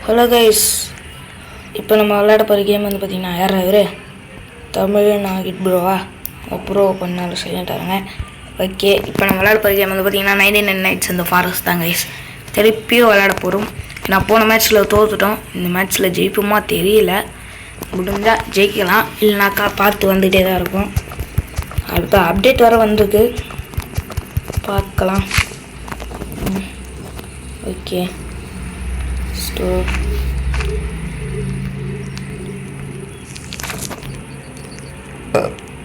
Hello guys, இப்போ நம்ம விளையாட போகிற கேம் வந்து பார்த்திங்கன்னா யார் இவர் தமிழ் நாகிட் ப்ரோவா ப்ரோ பண்ணாலும் சைலண்டாருங்க. ஓகே, இப்போ நம்ம விளையாட போகிற கேம் வந்து பார்த்திங்கன்னா 99 நைட்ஸ் இந்த ஃபாரஸ்ட் தான் கைஸ். திருப்பியும் விளையாட போகிறோம். நான் போன மேட்ச்சில் தோற்றுட்டோம். இந்த மேட்ச்சில் ஜெயிப்போமா தெரியல. முடிஞ்சால் ஜெயிக்கலாம், இல்லைனாக்கா பார்த்து வந்துகிட்டே தான் இருக்கும். இப்போ அப்டேட் வர வந்திருக்கு, பார்க்கலாம். ஓகே, ஸ்டோர்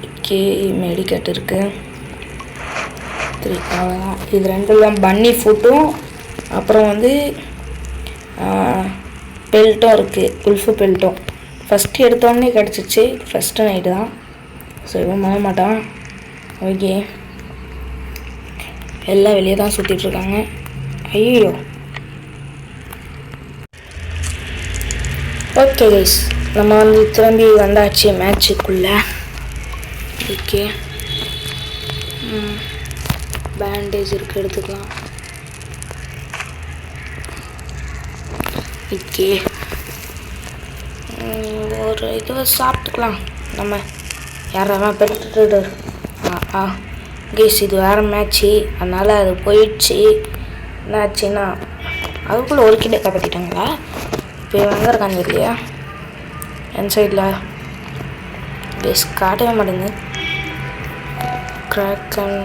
ஓகே, மெடிக்கட் இருக்குது 3. அவ்வளோதான். இது ரெண்டுலாம் பன்னி ஃபுட்டும் அப்புறம் வந்து பெல்ட்டும் இருக்குது, உல்ஃபு பெல்ட்டும். ஃபஸ்ட்டு எடுத்தோடனே கிடச்சிச்சு, ஃபஸ்ட்டு நைட்டு தான். ஸோ இவன் பண்ண மாட்டான். ஓகே, எல்லாம் வெளியே தான் சுற்றிட்டுருக்காங்க. ஐயோ, ஓகே கைஸ், நம்ம வந்து திரும்பி வந்தாச்சு மேட்சுக்குள்ளே. ஓகே, பேண்டேஜ் இருக்குது, எடுத்துக்கலாம். ஓகே, ஒரு இது சாப்பிட்டுக்கலாம் நம்ம. யாரெல்லாம் பெற்று கைஸ், இது வேறு மேட்ச்சு, அதனால் அது போயிடுச்சு. என்னாச்சுன்னா அதுக்குள்ளே ஒரு கிட்ட காப்பாற்றிட்டாங்களா? இப்போ எங்கே இருக்காங்க இல்லையா என் சைடில்? பேஸ் காட்டவே மாட்டேங்குது. கிராக்கன்,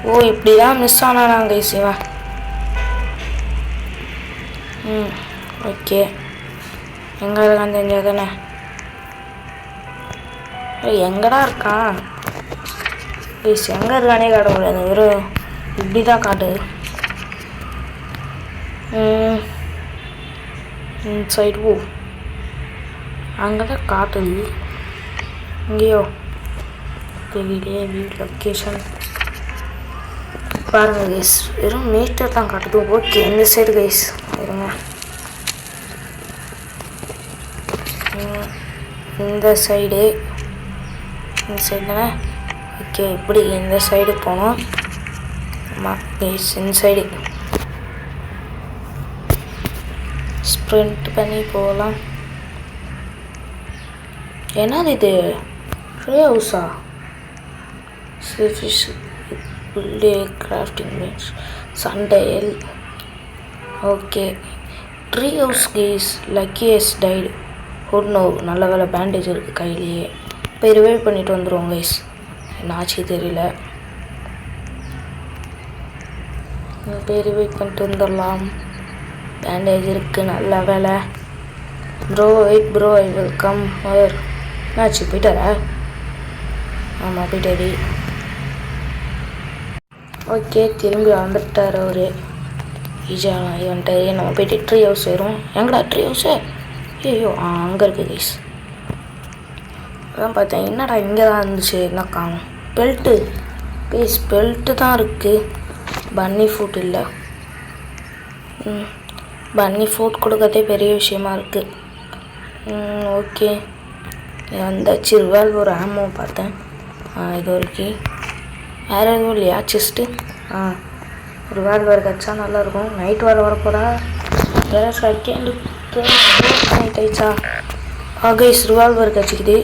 ஓ இப்படி தான் மிஸ் ஆனானா கைஸ் இவன். ஓகே, எங்கே இருக்கான்னு தெரிஞ்சால் தானே. எங்கடா இருக்கான் கைஸ்? எங்கே இருக்கானே காட்ட முடியாது, வெறும் இப்படி தான் காட்டுது. சைடு ஓ அங்கே தான் காட்டுது. இங்கேயோ தெரியலையே. வீடு லொக்கேஷன் பாருங்கள் கைஸ், வெறும் மீட்டர் தான் காட்டுது. ஓகே, இந்த சைடு கைஸ் இருங்க. இந்த சைடு தானே. ஓகே, இப்படி இந்த சைடு போனோம். ஆமாம் கைஸ், இந்த சைடு ஸ்ப்ரிண்ட் பண்ணி போகலாம். என்னது இது? ட்ரீ ஹவுஸா? ஃபிஷ் புல்டே கிராஃப்டிங் பெஞ்ச் சண்டைல். Okay, tree house guys. லக்கியஸ் டைடு. நோ, நல்ல வேலை பேண்டேஜ் இருக்குது கையிலேயே. போய் ரிவைவ் பண்ணிட்டு வந்துடுவோம் கைஸ். என்ன ஆச்சு தெரியல. போய் ரிவைவ் பண்ணிட்டு வந்துடலாம். பேண்டேஜ் இருக்குது, நல்ல வேலை. Bro wait bro, I will come here. என்னாச்சு, போயிட்டாரா? ஆமாம், போயிட்டாரி. ஓகே, திரும்பி வந்துட்டார் அவர். ஈஸியாக வந்துட்டாரு. நம்ம போய்ட்டு ட்ரீ ஹவுஸ் வரும். எங்கடா ட்ரீ ஹவுஸு? ஐயோ, அங்கே இருக்குது கைஸ். அதான் பார்த்தேன், என்னடா இங்கே தான் இருந்துச்சு, என்ன காணும். பெல்ட்டு கைஸ், பெல்ட்டு தான் இருக்குது, பன்னி ஃபுட் இல்லை. பன்னி ஃபுட் கொடுக்கறதே பெரிய விஷயமா இருக்குது. ஓகே, வந்தாச்சு. ரிவால்வர் ஆமோ பார்த்தேன். இது வரைக்கும் வேறு எதுவும் இல்லையா? செஸ்ட்டு ரிவால்வர் கிடச்சா நல்லாயிருக்கும். நைட் வரப்போடா வேறு செகண்ட் நைட் ஆயிடுச்சா? கைஸ், ரிவால்வர் கிடச்சிக்குது.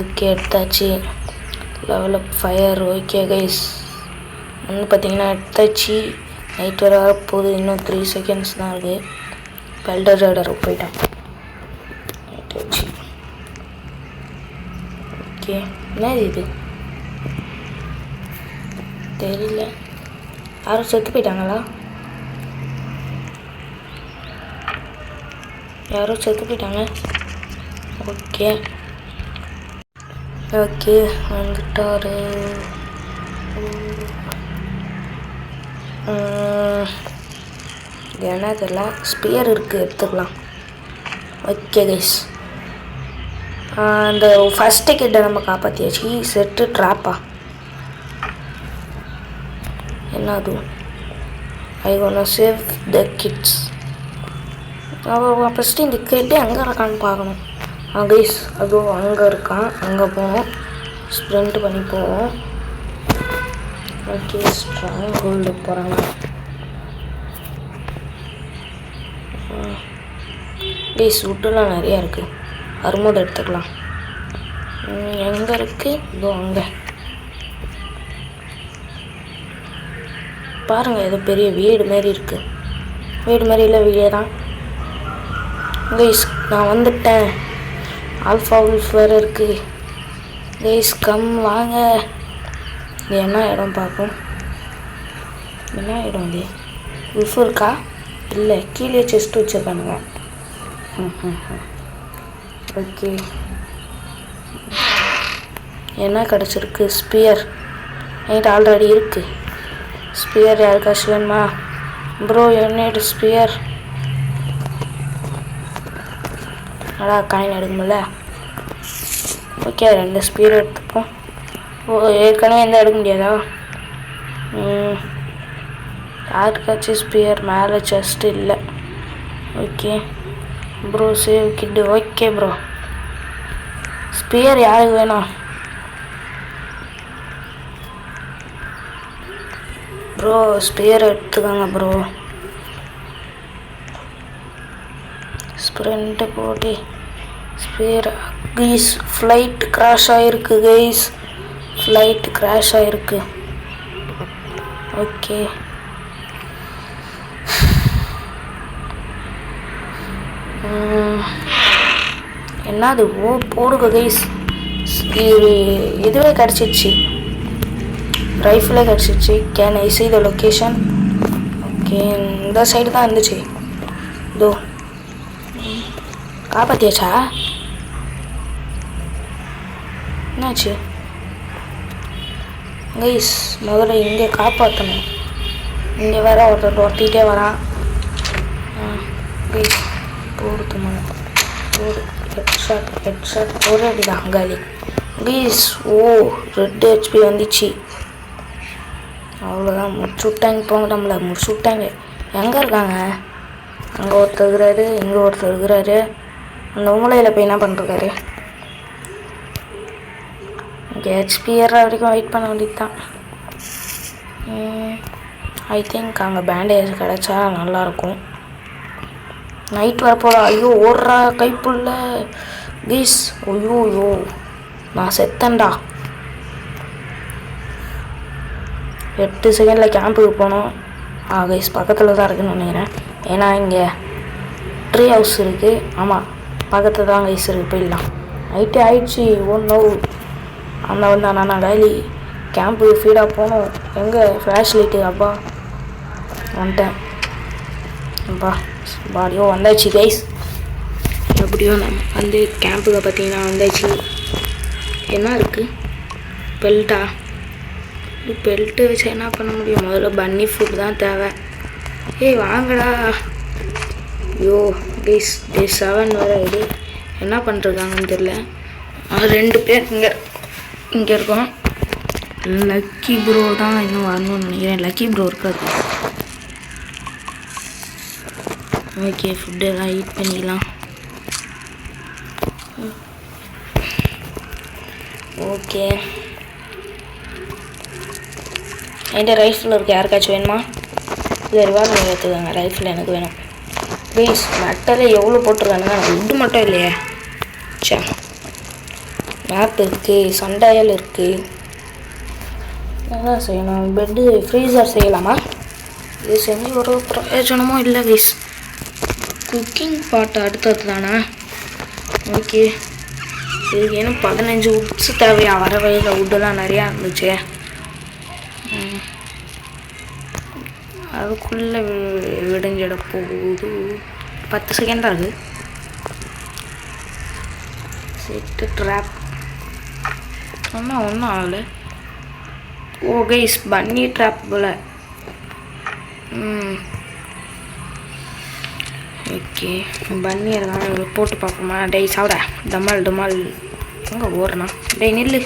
ஓகே, எடுத்தாச்சு. Level up fire. ஓகே கைஸ், வந்து பார்த்திங்கன்னா எடுத்தாச்சு. நைட் வர வரப்போகுது, இன்னும் 3 செகண்ட்ஸ் தான் இருக்குது. பெல்டர் ரைடர் போயிட்டான். எடுத்தாச்சு. ஓகே, என்ன இது தெரியல. யாரும் செத்து போயிட்டாங்களா? யாரோ செத்து போயிட்டாங்க. ஓகே ஓகே, வந்துட்டாரு. என்ன தெரியல. ஸ்பியர் இருக்குது, எடுத்துக்கலாம். ஓகே கைஸ், அந்த ஃபஸ்ட்டு கிட்ட நம்ம காப்பாற்றியாச்சு. செட்டு ட்ராப்பா என்ன அது? I gonna save the kids. First இந்த கிட்டே எங்கே இருக்கான்னு பார்க்கணும். கைஸ், அதுவும் அங்கே இருக்கான். அங்கே போவோம், ஸ்ப்ரிண்ட் பண்ணி போவோம். ஓகே, ஸ்ட்ராங் ஹோல்டு போகிறாங்க. ப்ளீஸ் வுட்டெல்லாம் நிறையா இருக்குது. வரும்போது எடுத்துக்கலாம். எங்கே இருக்குது? இதோ அங்கே பாருங்கள். ஏதோ பெரிய வீடு மாரி இருக்குது. வீடு மாரி இல்லை, வீடே தான். கைஸ் நான் வந்துட்டேன். ஆல்ஃபா உல்ஃப் வேறு இருக்குது. கைஸ் கம் வாங்க. இது என்ன இடம் பார்ப்போம். என்ன இடம் இது? உல்ஃப் இருக்கா? இல்லை, கீழே செஸ்ட் வச்சுருக்கானுங்க. ஓகே, என்ன கிடச்சிருக்கு? ஸ்பியர் என்கிட்ட ஆல்ரெடி இருக்குது. ஸ்பியர் யாருக்காச்சும் வேணுமா? ப்ரோ என்னோட ஸ்பியர். நல்லா காயின் எடுக்கும்ல. ஓகே, 2 ஸ்பியர் எடுத்துப்போம். ஏற்கனவே எந்த எடுக்க முடியாதா? யாருக்காச்சும் ஸ்பியர் மேலே செஸ்ட் இல்லை. ஓகே ப்ரோ, சேவ் கிட்டு. ஓகே ப்ரோ, ஸ்பியர் யாருக்கு வேணும்? ப்ரோ ஸ்பியர் எடுத்துக்கோங்க ப்ரோ. ஸ்ப்ரிண்ட் போட்டி ஸ்பியர். கைஸ் ஃப்ளைட் கிராஷ் ஆகிருக்கு. கைஸ் ஃப்ளைட் கிராஷ் ஆகிருக்கு. ஓகே, என்னது? ஓ போடுங்க கைஸ். இதுவே கிடச்சிச்சு, ரைஃபிளே கிடச்சிச்சு. Can I see the location? Okay, இந்த சைடு தான் இருந்துச்சு. இதோ காப்பாற்றியாச்சா? என்னாச்சு கைஸ்? முதல்ல இங்கே காப்பாற்றணும். இங்கே வேற ஒருத்தர் ஒருத்திட்டே வரான். கைஸ் போடுமா? போடு. ஹெட்ஷாட் போடு. அப்படிதான் காலி. கைஸ் ஓ, 2 HP வந்துச்சு. அவ்வளோதான், முடிச்சு விட்டாங்க. போங்க, நம்மளை முடிச்சு விட்டாங்க. எங்கே இருக்காங்க? அங்கே ஒருத்தர் இருக்கிறாரு, இங்கே ஒருத்தர் இருக்கிறாரு. அந்த மூலையில் போய் என்ன பண்ணிருக்காரு? இங்கே ஹெச்பி ஏற வரைக்கும் வெயிட் பண்ண வேண்டியது தான். ஐ திங்க் அங்கே பேண்டேஜ் கிடச்சா நல்லாயிருக்கும். நைட் வரப்போல. ஐயோ ஓடுறா கைப்புள்ள. கைஸ் ஐயோ நான் செத்தேன்டா. 8 செகண்டில் கேம்புக்கு போனோம். கைஸ் பக்கத்தில் தான் இருக்குதுன்னு நினைக்கிறேன். ஏன்னா இங்கே ட்ரீ ஹவுஸ் இருக்குது. ஆமாம், பக்கத்தில் தான் கைஸ் இருக்குது. போயிடலாம். நைட்டு ஆயிடுச்சு. நோ, அந்த வந்தானா? நான் டெய்லி கேம்புக்கு ஃபீடாக போகணும். எங்கே ஃப்ளாஷ் லைட்டு? அப்பா வந்துட்டேன். அப்பா பாடியோ வந்தாச்சு கைஸ். எப்படியோ நம்ம வந்து கேம்புக்கு பார்த்தீங்கன்னா வந்தாச்சு. என்ன இருக்குது? பெல்ட்டா? பெல்ட்டு வச்சு என்ன பண்ண முடியும்? முதல்ல பன்னி ஃபுட் தான் தேவை. ஏய் வாங்கடா. ஐயோ கைஸ், டே 7 வர இது என்ன பண்ணிருக்காங்கன்னு தெரியல. 2 பேர் இங்கே இருக்கோம். லக்கி ப்ரோ தான் இன்னும் வரணும்னு நினைக்கிறேன். லக்கி ப்ரோ இருக்காது. ஓகே, ஃபுட்டெல்லாம் ஈட் பண்ணிக்கலாம். ஓகே, என்கிட்ட ரைஃபிள் இருக்குது. யாருக்காச்சும் வேணுமா? இது ரிவால்வர் நீங்கள் எடுத்துக்கோங்க. ரைஃபிள் எனக்கு வேணும். ப்ளீஸ். மெட்டலே எவ்வளோ போட்டிருக்கானுங்க. உட்டு மட்டும் இல்லையே. சே, மேப் இருக்குது, சண்டையல் இருக்குது. என்ன செய்யணும்? பெட்டு ஃப்ரீசர் செய்யலாமா? இது செஞ்சு ஒரு பிரயோஜனமும் இல்லை கைஸ். குக்கிங் பாட்டு அடுத்தது தானே. ஓகே, இதுக்கு ஏன்னா 15 உட்ஸ் தேவையா? வர வழியில் உட்டெல்லாம் நிறையா இருந்துச்சு. அதுக்குள்ளே விடைஞ்சிட போகுது. 10 செகண்ட் தான் இருக்குது. செட்டு ட்ராப் ஒன்றும் ஆகலை. ஓ கைஸ், பன்னி ட்ராப் போல். ஓகே, பன்னி இருக்காங்க. போட்டு பார்ப்போமா? டேய் சாப்பிட. டமால் எங்கே ஓடுறனா? டேய் நில்லு.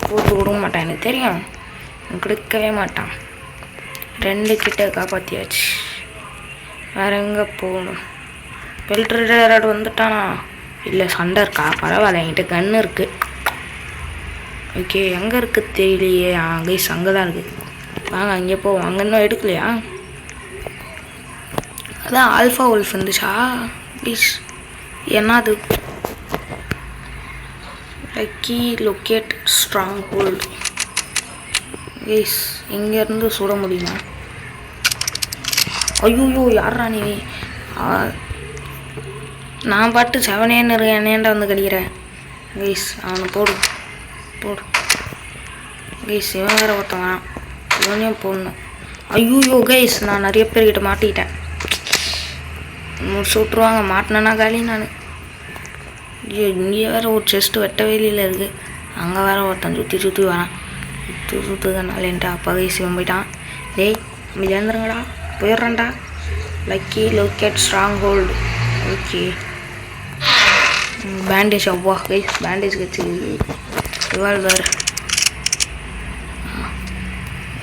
போட்டு விட மாட்டான், எனக்கு தெரியும். கொடுக்கவே மாட்டான். 2 கிட்ட காப்பாற்றியாச்சு. வேறு எங்கே போகணும்? பெல்ட்ரேட் வந்துட்டானா? இல்லை, சண்டை இருக்கா? பரவாயில்ல, என்கிட்ட கன்று இருக்குது. ஓகே, எங்கே இருக்குது தெரியலையே. கைஸ் அங்கே தான் இருக்குது. வாங்க அங்கே போவோம். அங்கே இன்னும் எடுக்கலையா? அதான் ஆல்ஃபா உல்ஃப் இருந்துச்சா ப்ளீஸ் என்ன அது lucky locate strong hold guys இங்கேருந்து சுட முடியுமா ஐயோ யாரா நீ நான் பாட்டு செவனேன்னு இருக்கேன் என்னேண்டா வந்து கடிக்கிறேன் கைஸ் அவனை போடு கைஸ் இவன் வேறு ஒருத்தவன் இவனையும் போடணும் ஐயோ கைஸ் நான் நிறைய பேர்கிட்ட மாட்டிக்கிட்டேன் முடிச்சு விட்ருவாங்க மாட்டினேன்னா காலி நான் இங்கே வேறு ஒரு செஸ்ட்டு வெட்ட வேலியில் இருக்குது அங்கே வேறு ஒருத்தன் சுற்றி வரான் சுற்றுதனாலேன்ட்டு அப்பா கைஸ் இவன் போயிட்டான் டேய் நம்ம எழுந்துருங்கடா போயிடுறான்டா lucky locate strong hold okay bandage அவ்வா கைஸ் பேண்டேஜ் கட்சி ரிவால்வர்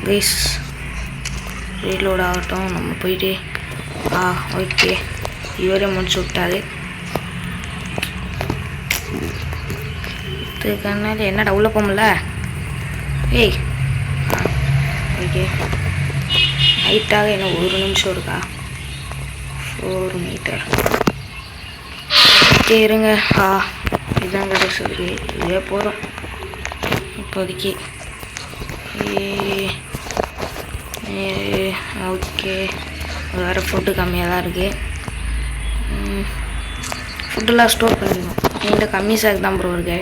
கைஸ் ரீலோட் ஆகட்டும் நம்ம போயிட்டு ஓகே இவரே முடிச்சு விட்டாரு இதுக்கனால என்னடா உள்ள போகல ஏய் ஓகே நைட்டாக இன்னும் 1 நிமிஷம் இருக்கா 4 மீட்டர் ஓகே இருங்க இதுதான் கிடச்சிருக்கு இதே போதும் இப்போதைக்கு ஓகே வேறு ஃபுட்டு கம்மியாக தான் இருக்குது ஃபுட்டெல்லாம் ஸ்டோர் பண்ணிக்கணும் என்கிட்ட கம்மி சாக் தான் ப்ரோ இருக்கு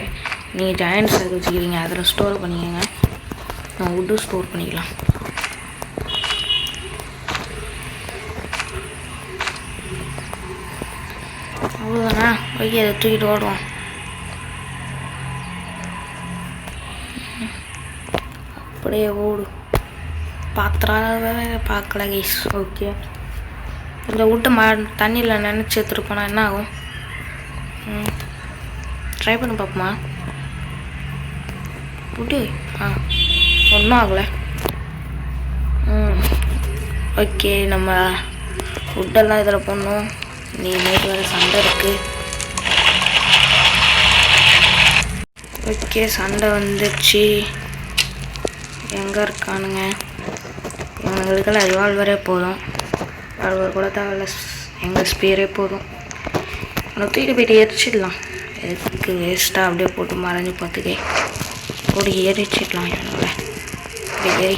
நீங்கள் ஜாயிண்ட் சாக் வச்சுக்கிறீங்க அதில் ஸ்டோர் பண்ணிக்கோங்க நான் வுட்டு ஸ்டோர் பண்ணிக்கலாம் அவ்வளோதானா ஓகே அதை தூக்கிட்டு ஓடுவோம் அப்படியே ஓடு பார்க்கல கைஸ் ஓகே இந்த விட்டு தண்ணியில் நினச்சி எடுத்துருப்போனா என்ன ஆகும் ட்ரை பண்ணி பார்ப்போமா விட்டு ஒன்றும் ஆகலை ஓகே நம்ம ஃபுட்டெல்லாம் இதில் போடணும் நீ நைட்டு வேறு சண்டை இருக்குது ஓகே சண்டை வந்துடுச்சு எங்கே இருக்கானுங்க இவங்களுக்கெல்லாம் ரிவால்வரே போதும் ரிவால்வர் கூட தேவையில்ல எங்கள் ஸ்பீரே போதும் அவனை தூக்கிட்டு போயிட்டு எரிச்சிடலாம் எதுக்கு வேஸ்ட்டாக அப்படியே போட்டு மறைஞ்சி பார்த்துக்கே போட்டு எரிச்சிடலாம் என்னோட அப்படியே ஏறி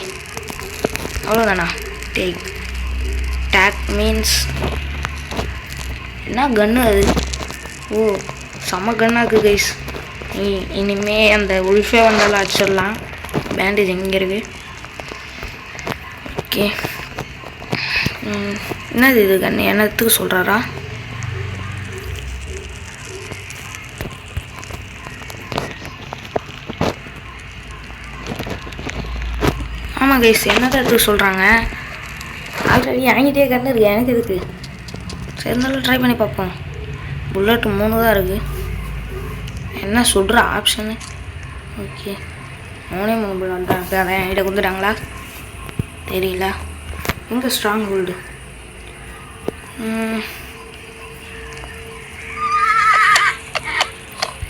அவ்வளோதானா டேக் மீன்ஸ் என்ன கன்று அது ஓ செம்ம கன்னாக இருக்குது கைஸ் இனிமே அந்த உல்ஃபே வந்தாலும் அடிச்சிடலாம் பேண்டேஜ் எங்கே இருக்குது ஓகே என்னது இது கண்ணு என்னத்துக்கு சொல்கிறாரா ஆமாம் கைஸ் என்னதான் எடுத்துக்க சொல்கிறாங்க ஆல்ரெடி என்கிட்டே கண்ணு இருக்கு எனக்கு எதுக்கு சரி இருந்தாலும் ட்ரை பண்ணி பார்ப்போம் புல்லட் 3 தான் இருக்குது என்ன சொல்கிற ஆப்ஷனு ஓகே 3 புல்லட் தான் இருக்குது அதான் என்கிட்ட கொடுத்துட்டாங்களா தெரியல எங்கே ஸ்ட்ராங் ஹோல்டு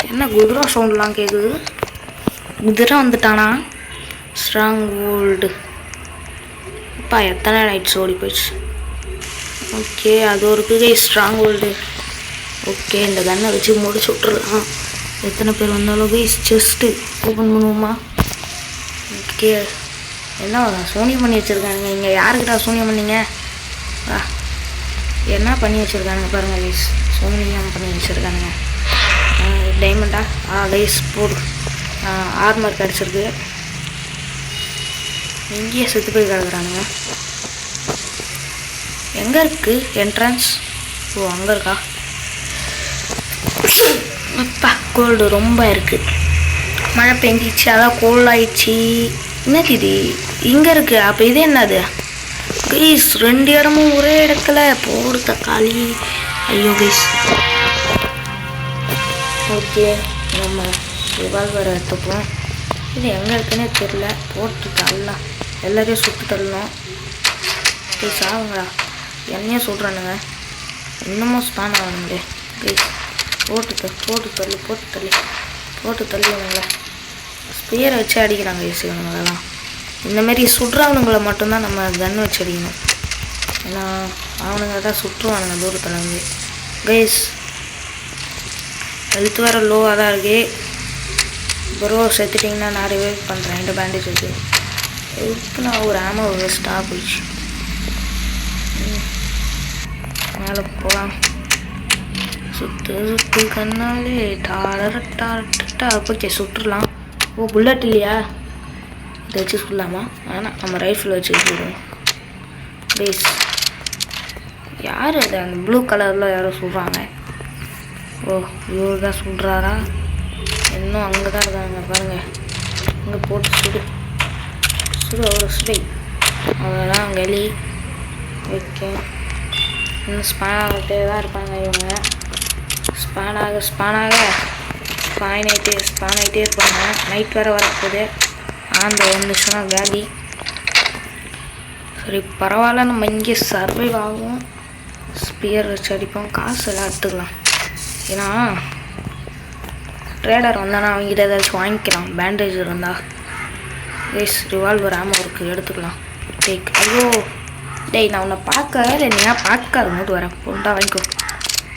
என்ன குதிரை சவுண்ட்லாம் கேட்குது குதிரை வந்துட்டானா ஸ்ட்ராங் ஹோல்டு அப்பா எத்தனை நைட்ஸ் ஓடி போயிடுச்சு ஓகே அது ஒரு கை ஸ்ட்ராங் ஹோல்டு ஓகே இந்த கன்னை வச்சு முடிச்சு விட்றலாம் எத்தனை பேர் வந்தாலும் கைஸ் செஸ்ட்டு ஓப்பன் பண்ணுவோமா ஓகே என்ன சூனியம் பண்ணி வச்சுருக்கானுங்க இங்கே யாருக்கிட்ட சூனியம் பண்ணிங்க என்ன பண்ணி வச்சுருக்கானுங்க பாருங்கள் கைஸ் சூனியம் பண்ணி வச்சுருக்கானுங்க டைமண்டா கைஸ் போடு ஆர்மர் கிடச்சிருக்கு இங்கேயே செத்து போய் கிடக்குறானுங்க எங்கே இருக்குது என்ட்ரன்ஸ் ஓ அங்கே இருக்கா அப்பா கோல்டு ரொம்ப இருக்குது மழை பெஞ்சிச்சு அதான் கோல்ட் ஆயிடுச்சு என்னது இது இங்கே இருக்குது அப்போ இது என்னது கைஸ் 2 இடமும் ஒரே இடத்துல போடு தக்காளி ஐயோ கைஸ் ஓகே நம்ம ரிவால்வர் எடுத்துப்போம் இது எங்கே இருக்குன்னே தெரில போட்டு தள்ளலாம் எல்லாரையும் சுட்டு தள்ளணும் கைஸ் ஆகுங்களா என்னையே சொல்கிறானுங்க இன்னமும் ஸ்பான் ஆகணுங்களே கைஸ் போட்டு தள்ளிவனுங்களே ஸ்பியரை வச்சு அடிக்கிறாங்க கைஸ் இவனுங்களெல்லாம் இந்தமாரி சுடுறவனுங்களை மட்டும்தான் நம்ம கன்று வச்சு அடிக்கணும் ஏன்னா அவனுங்க தான் சுற்றுவானுங்க தூரத்தில் இருந்து. கைஸ் ஹெல்த் வேறு லோவாக தான் இருக்கு. ப்ரோ செத்துட்டிங்கன்னா நான் ரிவைவ் பண்ணுறேன். 2 பேண்டேஜ் இருக்குது. இதுக்கு நான் ஒரு ஆமோ வேஸ்ட்டாக போயிடுச்சு. மேலே போகலாம். சுற்று சுற்று கண்ணாலே டாரட்டா. ஓகே சுட்டுடலாம். ஓ புல்லட் இல்லையா? இதை வச்சு சொல்லலாமா? ஆனால் நம்ம ரைஃபிள் வச்சு சுடுவோம். ப்ளீஸ் யார் அது? அந்த ப்ளூ கலரில் யாரோ சொல்கிறாங்க. ஓ இவர் தான் சொல்கிறாரா? இன்னும் அங்கே தான் இருக்காங்க பாருங்கள். இங்கே போட்டு சுடு ஒரு சுடை. அவ்வளோதான் கலி. ஓகே இன்னும் ஸ்பான் ஆகிட்டே தான் இருப்பாங்க இவங்க. ஸ்பான் ஆகிட்டே இருப்பாங்க. நைட் வேறு வரப்போகுது. அந்த 1 நிமிஷம் காலி. சரி பரவாயில்ல, நம்ம இங்கே சர்வைவ் ஆகும். ஸ்பியர் வச்சு அடிப்போம். காசு எல்லாம் எடுத்துக்கலாம். ஏன்னா ட்ரேடர் வந்தானா அவங்ககிட்ட ஏதாச்சும் வாங்கிக்கலாம். பேண்டேஜ் இருந்தால். வேஸ் ரிவால்வர் ஆமோ இருக்குது, எடுத்துக்கலாம். டேக். ஐயோ டேய் நான் உன்னை பார்க்க இல்லை நீயா பார்க்காத போது வரேன். பொண்டா வாங்கிக்கோ.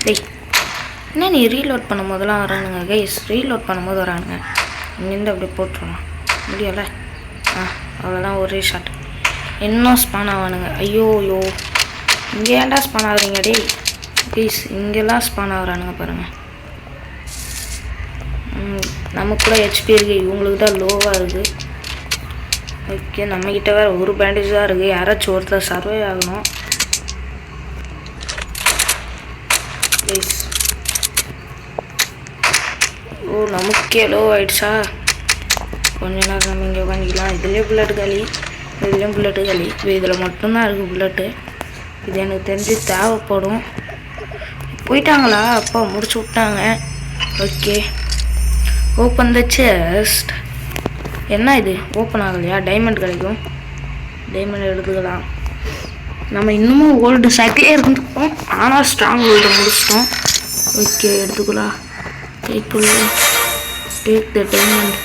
டேய் என்ன நீ ரீலோட் பண்ணும் போதெல்லாம் வரானுங்க. கைஸ் ரீலோட் பண்ணும்போது வரானுங்க. இங்கேருந்து அப்படியே போட்டுருவான் முடியல. அவ்வளோதான் ஒரே ஷாட். இன்னும் ஸ்பான் ஆவானுங்க. ஐயோ இங்கே ஏன்டா ஸ்பான் ஆகுறீங்க? டேய் ப்ளீஸ் இங்கெல்லாம் ஸ்பான் ஆகுறானுங்க பாருங்கள். நமக்கு கூட ஹெச்பி இருக்குது, இவங்களுக்கு தான் லோவாக இருக்குது. ஓகே நம்மக்கிட்ட வேறு ஒரு பேண்டேஜ் தான் இருக்குது. யாராச்சும் ஒருத்தர் சர்வை ஆகணும். ப்ளீஸ். ஓ நமக்கே லோ ஆகிடுச்சா? கொஞ்ச நேரம் நம்ம இங்கே உட்காந்துக்கலாம். இதுலேயும் புல்லட்டு காலி. இதில் மட்டும்தான் இருக்குது புல்லட்டு. இது எனக்கு தெரிஞ்சு தேவைப்படும். போயிட்டாங்களா? அப்பா முடிச்சு விட்டாங்க. Okay open the chest. என்ன இது ஓப்பன் ஆகலையா? டைமண்ட் கிடைக்கும். டைமண்ட் எடுத்துக்கலாம். நம்ம இன்னமும் ஓல்டு சைக்கிளே இருந்துப்போம். ஆனால் ஸ்ட்ராங் ஓல்டு முடிச்சிட்டோம். ஓகே எடுத்துக்கலாம். கைப்புள்ளு. Take the diamond.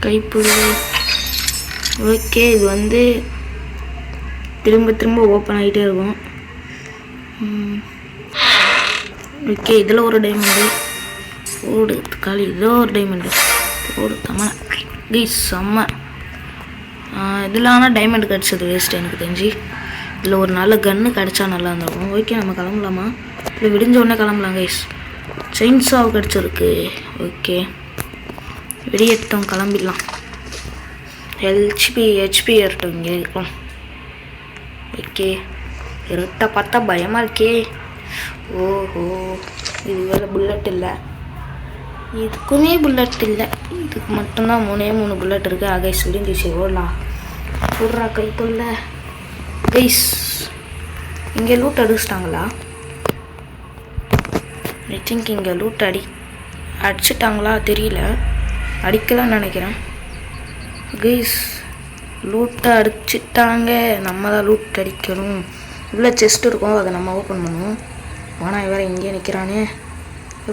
கைப்புள்ளு. ஓகே இது வந்து திரும்ப ஓப்பன் ஆகிட்டே இருக்கும். ஓகே இதில் ஒரு டைமண்டு. ஓடு காலி. இதில் ஒரு டைமண்டு. ஓடு தம்ம ப்ளீஸ் செம்ம. இதில் ஆனால் டைமண்ட் கிடச்சது வேஸ்ட்டு எனக்கு தெரிஞ்சு. இதில் ஒரு நல்ல கன்று கிடச்சா நல்லா இருந்திருக்கும். ஓகே நம்ம கிளம்பலாமா? இல்லை விடிஞ்ச உடனே கிளம்பலாம் கைஸ். செயின்ஸாவ் கிடச்சிருக்கு. ஓகே வெடியட்டும் கிளம்பிடலாம். ஹெச்பி ஏறட்டும் இங்கே இருக்கும். ஓகே இருட்டை பார்த்தா பயமாக இருக்கே. ஓஹோ இது வேறு புல்லட் இல்லை. இதுக்குமே புல்லட் இல்லை. இதுக்கு மட்டும்தான் 3 புல்லட் இருக்குது. கைஸ் விடிஞ்சிச்சு. ஓடலாம். விட்றா கைக்குள்ள. கைஸ் இங்கே லூட் அடிச்சிட்டாங்களா? ஐ திங்க் இங்கே லூட் அடிச்சிட்டாங்களா தெரியல. அடிக்கலான்னு நினைக்கிறேன். கைஸ் லூட்டை அடிச்சிட்டாங்க. நம்ம தான் லூட் அடிக்கணும். உள்ள செஸ்ட் இருக்கும், அதை நம்ம ஓப்பன் பண்ணுவோம். ஆனால் வேறு இங்கே நிற்கிறானே.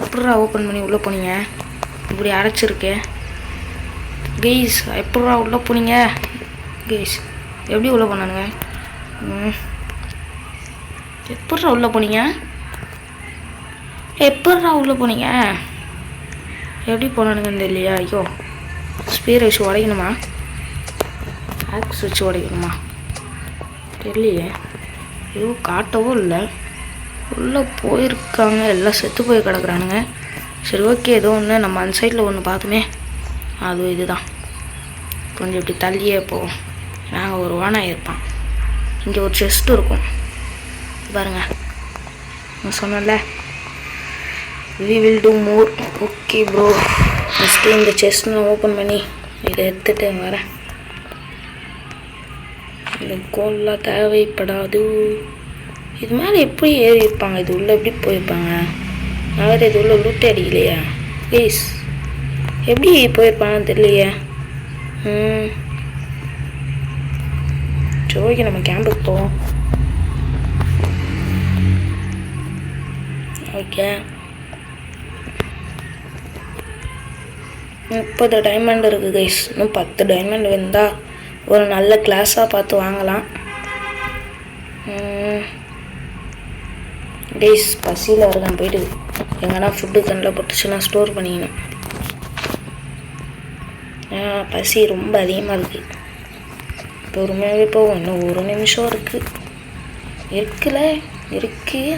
எப்படா ஓப்பன் பண்ணி உள்ளே போனீங்க? இப்படி அடைச்சிருக்கேன். கைஸ் எப்படா உள்ளே போனீங்க? கைஸ் எப்படி உள்ளே போனானுங்க? எப்படா உள்ளே போனீங்க? எப்படி போனானுங்கன்னு தெரியலையா? ஐயோ ஸ்பீர் வச்சு உடைக்கணுமா? ஆக்ஸ் வச்சு உடைக்கணுமா தெரியலையே. ஐயோ காட்டவும் இல்லை. உள்ளே போயிருக்காங்க. எல்லாம் செத்து போய் கிடக்குறானுங்க. சரி ஓகே ஏதோ ஒன்று நம்ம அந்த சைடில் ஒன்று பார்த்துமே. அது இதுதான். கொஞ்சம் இப்படி தள்ளியே போவோம். நாங்கள் ஒரு ஓனாக இருப்பான். இங்கே ஒரு செஸ்ட் இருக்கும் பாருங்கள். நான் சொன்னேன்ல we will do more. Okay bro first இந்த செஸ்ட் நான் ஓப்பன் பண்ணி இதை எடுத்துகிட்டு வரேன். இந்த கோல்லாம் தேவைப்படாது. இது மேலே எப்படி ஏறி இருப்பாங்க? இது உள்ளே எப்படி போயிருப்பாங்க? நான் வேறு இது உள்ள லூட்டே அடிக்கலையா? ப்ளீஸ் எப்படி போயிருப்பாங்கன்னு தெரியலையே. சரி ஓகே நம்ம கேம்புக்கு போவோம். ஓகே 30 டைமண்ட் இருக்குது கைஸ். இன்னும் 10 டைமண்ட் வந்தால் ஒரு நல்ல கிளாஸாக பார்த்து வாங்கலாம். கைஸ் பசியில் இருக்கேன், போயிட்டு எங்கன்னா ஃபுட்டு கண்ணில் போட்டுச்சுன்னா ஸ்டோர் பண்ணிக்கணும். பசி ரொம்ப அதிகமாக இருக்குது. பொறுமையாகவே போகும். இன்னும் 1 நிமிஷம் இருக்குல்ல இருக்குது.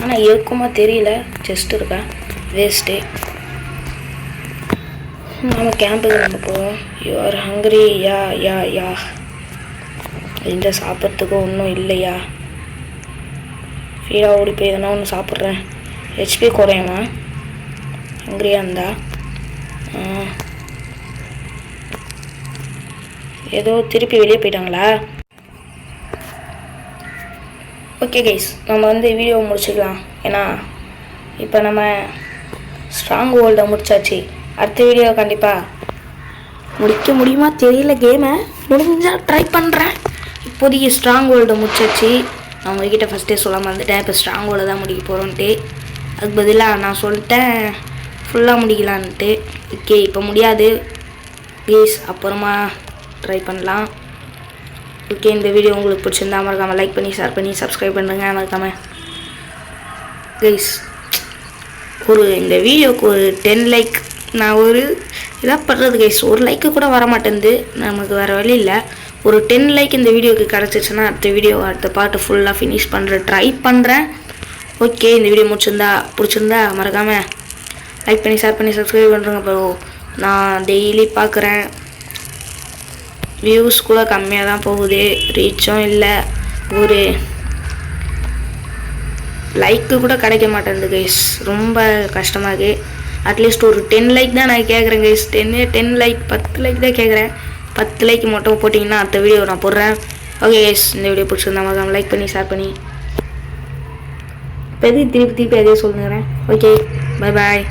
ஆனால் இருக்குமா தெரியல. ஜஸ்ட் இருக்கா வேஸ்ட்டு. நம்ம கேம்புக்கு நம்ம போவோம். You are hungry? யா இந்த சாப்பிட்றதுக்கு ஒன்றும் இல்லையா? ஃபீடாக ஓடி போய் எதனா ஒன்று சாப்பிட்றேன். ஹெச்பி குறையுமா ஹங்க்ரியாக இருந்தா? ஏதோ திருப்பி வெளியே போயிட்டாங்களா? ஓகே கைஸ், நம்ம வந்து வீடியோ முடிச்சுக்கலாம். ஏன்னா இப்போ நம்ம ஸ்ட்ராங் ஹோல்டை முடிச்சாச்சு. அடுத்த வீடியோ கண்டிப்பாக முடிக்க முடியுமா தெரியல. கேமை முடிஞ்சால் ட்ரை பண்ணுறேன். இப்போதைக்கு ஸ்ட்ராங் ஹோல்டை முடிச்சாச்சு. நான் உங்ககிட்ட ஃபஸ்ட்டே சொல்லாமல் வந்துட்டேன். இப்போ ஸ்ட்ராங் ஹோல்டை தான் முடிக்க போகிறோன்ட்டு. அதுக்கு பதிலாக நான் சொல்லிட்டேன் ஃபுல்லாக முடிக்கலான்ட்டு. ஓகே, இப்போ முடியாது ப்ளீஸ், அப்புறமா ட்ரை பண்ணலாம். ஓகே, இந்த வீடியோ உங்களுக்கு பிடிச்சிருந்தா மறக்காமல் லைக் பண்ணி ஷேர் பண்ணி சப்ஸ்கிரைப் பண்ணுங்க. மறக்காமல் ப்ளீஸ் இந்த வீடியோவுக்கு ஒரு 10 லைக். நான் ஒரு இதாக பண்ணுறது கைஸ், ஒரு லைக்கு கூட வர மாட்டேங்குது. நமக்கு வேறு வழி இல்லை. ஒரு 10 லைக் இந்த வீடியோவுக்கு கிடச்சிச்சுன்னா அடுத்த பாட்டு ஃபுல்லாக ஃபினிஷ் ட்ரை பண்ணுறேன். ஓகே, இந்த வீடியோ பிடிச்சிருந்தா மறக்காமல் லைக் பண்ணி ஷேர் பண்ணி சப்ஸ்கிரைப் பண்ணுறேங்க. அப்புறம் நான் டெய்லி பார்க்குறேன். வியூஸ் கூட கம்மியாக தான் போகுது, ரீச்சும் இல்லை, ஒரு லைக்கு கூட கிடைக்க மாட்டேங்குது கைஸ். ரொம்ப கஷ்டமாக இருக்குது. அட்லீஸ்ட் ஒரு 10 லைக் தான் நான் கேட்குறேன் கைஸ். 10 லைக் 10 லைக் தான் கேட்குறேன். 10 லைக் மட்டும் போட்டிங்கன்னா அடுத்த வீடியோ நான் போடுறேன். ஓகே கைஸ், இந்த வீடியோ பிடிச்சிருந்தா மறக்காம லைக் பண்ணி ஷேர் பண்ணி திருப்பி அதே சொல்லுங்கிறேன். Okay, bye bye.